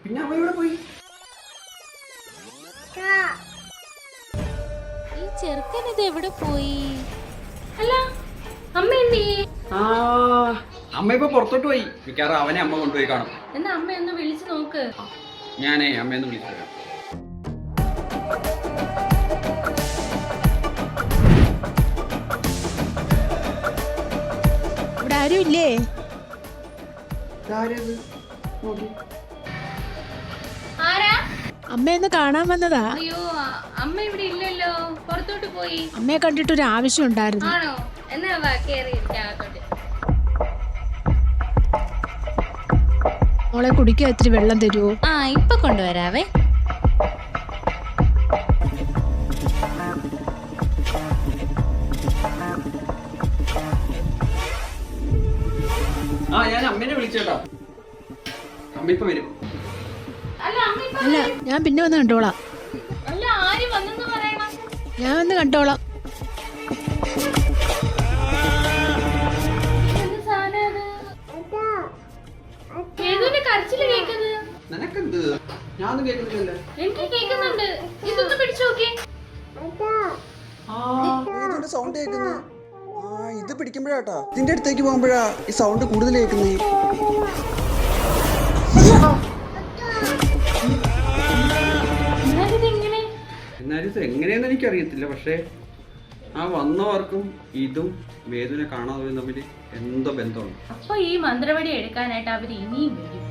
പിന്നെ അമ്മ ഇവിടെ പോയി. ഈ ചെറുക്കൻ ഇത് എവിടെ പോയി? അല്ല അമ്മ എന്തി? അമ്മ ഇപ്പൊ പുറത്തോട്ട് പോയി. മിക്കവാറും അവനെ അമ്മ കൊണ്ടുപോയി കാണും. എന്നാ അമ്മ ഒന്ന് വിളിച്ചു നോക്ക്. ഞാനേ അമ്മയൊന്ന് വിളിച്ചു തരാം. ഇവിടെ ആരും ഇല്ലേ? ആരാ? അമ്മയൊന്ന് കാണാൻ വന്നതാ. അയ്യോ അമ്മ ഇവിടെ ഇല്ലല്ലോ, പുറത്തോട്ട് പോയി. അമ്മയെ കണ്ടിട്ടൊരു ആവശ്യം ഉണ്ടായിരുന്നു. ആണോ? എന്നാ വാ കേറി അകത്തോട്ട്. മോളെ കുടിക്കാൻ ഇത്തിരി വെള്ളം തരുമോ? ഇപ്പൊ കൊണ്ടുവരാവേ. ഞാൻ അമ്മേനെ വിളിച്ചേട്ടാ. അമ്മ ഇപ്പൊ വരും. അല്ല, ഞാൻ പിന്നെ വന്ന് കണ്ടോളാം. അല്ല ആര് വന്നെന്ന് പറയണം. ഞാൻ വന്ന് കണ്ടോളാം. കരച്ചില് കേക്കുന്നത് നിനക്കെന്ത്? ഞാനൊന്നും കേൾക്കുന്നില്ലല്ലോ. എനിക്ക് കേൾക്കുന്നുണ്ട്. ഇതൊന്ന് പിടിച്ചു നോക്കിയേ. ഇതിന്റെ സൗണ്ട് കേൾക്കുന്നു. ഇത് പിടിക്കുമ്പോഴാട്ടാ, ഇതിന്റെ അടുത്തേക്ക് പോകുമ്പോഴാ ഈ സൗണ്ട് കൂടുതൽ കേൾക്കുന്നേ. എന്നാലും ഇത് എങ്ങനെയെന്ന് എനിക്കറിയത്തില്ല. പക്ഷേ ആ വന്നവർക്കും ഇതും വേദന കാണാതെ തമ്മിൽ എന്തോ ബന്ധമുണ്ട്. അപ്പൊ ഈ മന്ത്രവടി എടുക്കാനായിട്ട് അവര് ഇനിയും വരും.